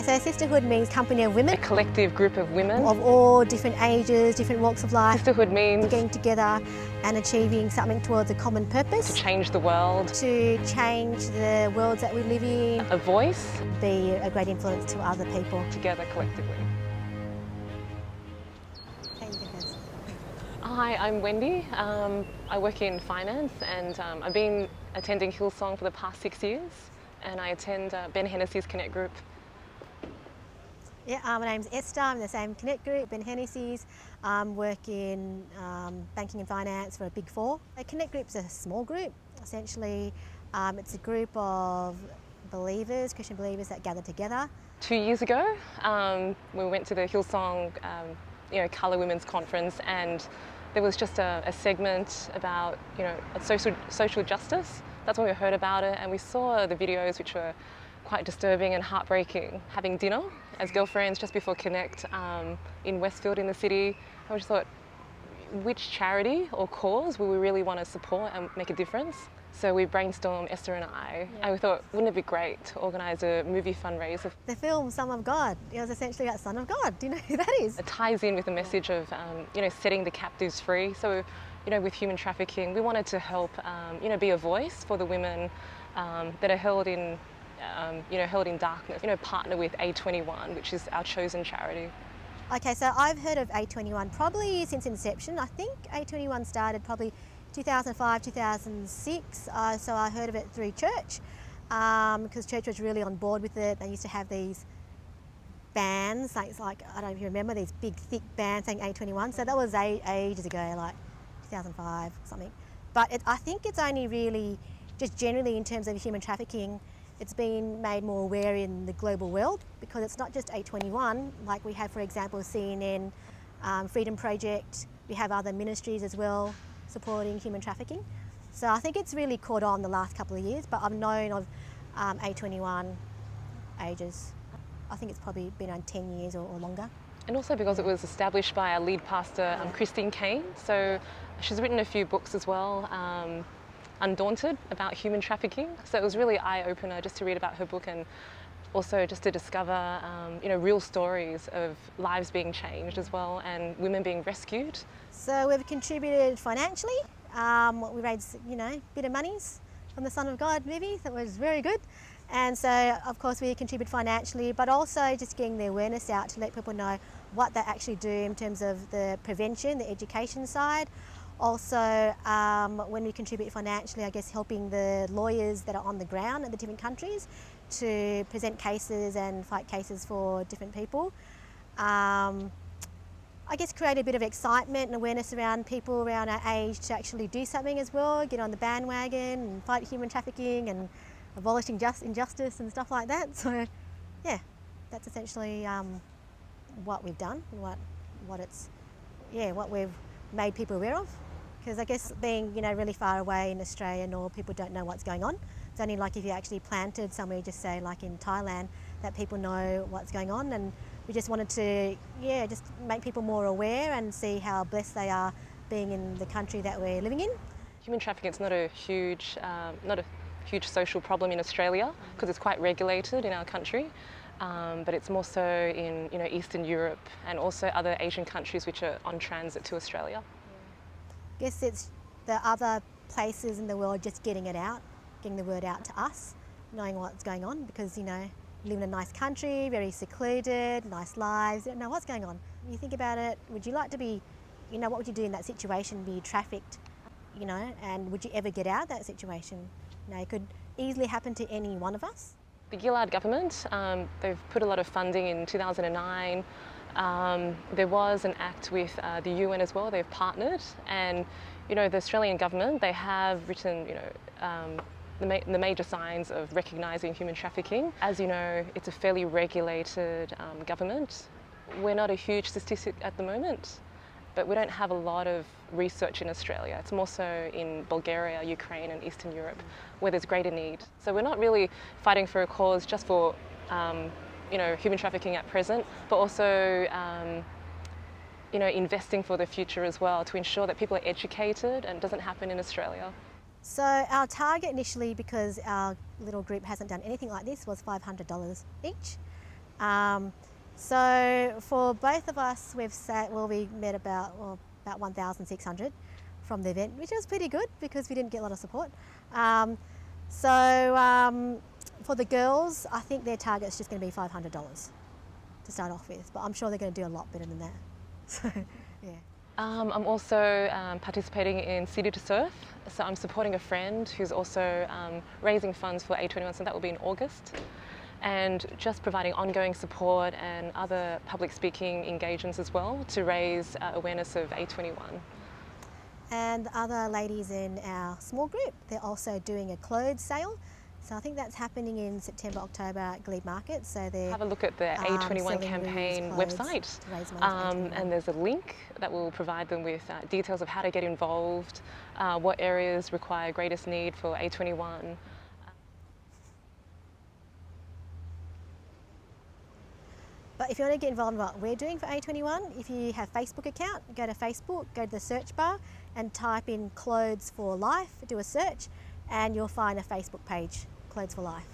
And so sisterhood means company of women. A collective group of women. Of all different ages, different walks of life. Sisterhood means getting together and achieving something towards a common purpose. to change the world. To change the worlds that we live in. A voice. Be a great influence to other people. Together collectively. Hi, I'm Wendy. I work in finance and I've been attending Hillsong for the past 6 years and I attend Ben Hennessy's Connect group. Yeah, my name's Esther, I'm in the same Connect group, Ben Hennessy's. Work in banking and finance for a Big Four. A Connect group's a small group. Essentially, it's a group of believers, Christian believers that gather together. 2 years ago, we went to the Hillsong Colour Women's Conference and there was just a segment about social justice. That's when we heard about it and we saw the videos which were quite disturbing and heartbreaking. Having dinner as girlfriends just before Connect in Westfield in the city, and we just thought, which charity or cause will we really want to support and make a difference? So we brainstormed, Esther and I, and we thought, wouldn't it be great to organise a movie fundraiser? The film Son of God, it was essentially about Son of God. Do you know who that is? It ties in with the message of setting the captives free. So with human trafficking, we wanted to help be a voice for the women that are held in darkness. Partner with A21, which is our chosen charity. Okay, so I've heard of A21 probably since inception. I think A21 started probably 2005, 2006, so I heard of it through church because church was really on board with it. They used to have these bands, like I don't know if you remember, these big thick bands saying A21, so that was ages ago, like 2005 something. But I think it's only really, just generally in terms of human trafficking, it's been made more aware in the global world because it's not just A21, like we have, for example, CNN, Freedom Project, we have other ministries as well supporting human trafficking. So I think it's really caught on the last couple of years, but I've known of A21 ages. I think it's probably been around 10 years or longer. And also because it was established by our lead pastor, Christine Kane. So she's written a few books as well, Undaunted, about human trafficking. So it was really eye-opener just to read about her book and also just to discover real stories of lives being changed as well and women being rescued. So we've contributed financially. We raised a bit of monies from the Son of God movie that was very good. And so of course we contribute financially, but also just getting the awareness out to let people know what they actually do in terms of the prevention, the education side. Also, when we contribute financially, I guess helping the lawyers that are on the ground in the different countries to present cases and fight cases for different people. I guess create a bit of excitement and awareness around people around our age to actually do something as well, get on the bandwagon and fight human trafficking and abolishing injustice and stuff like that. So yeah, that's essentially what we've done, what we've made people aware of. Because I guess being really far away in Australia, people don't know what's going on. It's only like if you actually planted somewhere, just say like in Thailand, that people know what's going on. And we just wanted to just make people more aware and see how blessed they are being in the country that we're living in. Human trafficking is not a huge social problem in Australia because it's quite regulated in our country. But it's more so in Eastern Europe and also other Asian countries which are on transit to Australia. I guess it's the other places in the world just getting it out, getting the word out to us, knowing what's going on because, we live in a nice country, very secluded, nice lives, you don't know what's going on. When you think about it, would you like to be, what would you do in that situation, be trafficked, and would you ever get out of that situation? It could easily happen to any one of us. The Gillard government, they've put a lot of funding in 2009. There was an act with the UN as well, they've partnered and the Australian government, they have written the major signs of recognising human trafficking. As you know, it's a fairly regulated government. We're not a huge statistic at the moment, but we don't have a lot of research in Australia. It's more so in Bulgaria, Ukraine and Eastern Europe where there's greater need. So we're not really fighting for a cause just for human trafficking at present, but also investing for the future as well to ensure that people are educated and it doesn't happen in Australia. So our target initially, because our little group hasn't done anything like this, was $500 each. So for both of us, we met about 1,600 from the event, which was pretty good because we didn't get a lot of support. For the girls, I think their target's just going to be $500 to start off with, but I'm sure they're going to do a lot better than that. So, yeah. I'm also participating in City to Surf, so I'm supporting a friend who's also raising funds for A21, so that will be in August, and just providing ongoing support and other public speaking engagements as well to raise awareness of A21. And the other ladies in our small group, they're also doing a clothes sale. So I think that's happening in September, October at Glebe Market. So they have a look at the A21 campaign website, and there's a link that will provide them with details of how to get involved, what areas require greatest need for A21. But if you want to get involved in what we're doing for A21, if you have a Facebook account, go to Facebook, go to the search bar and type in Clothes for Life, do a search, and you'll find a Facebook page, Clothes for Life.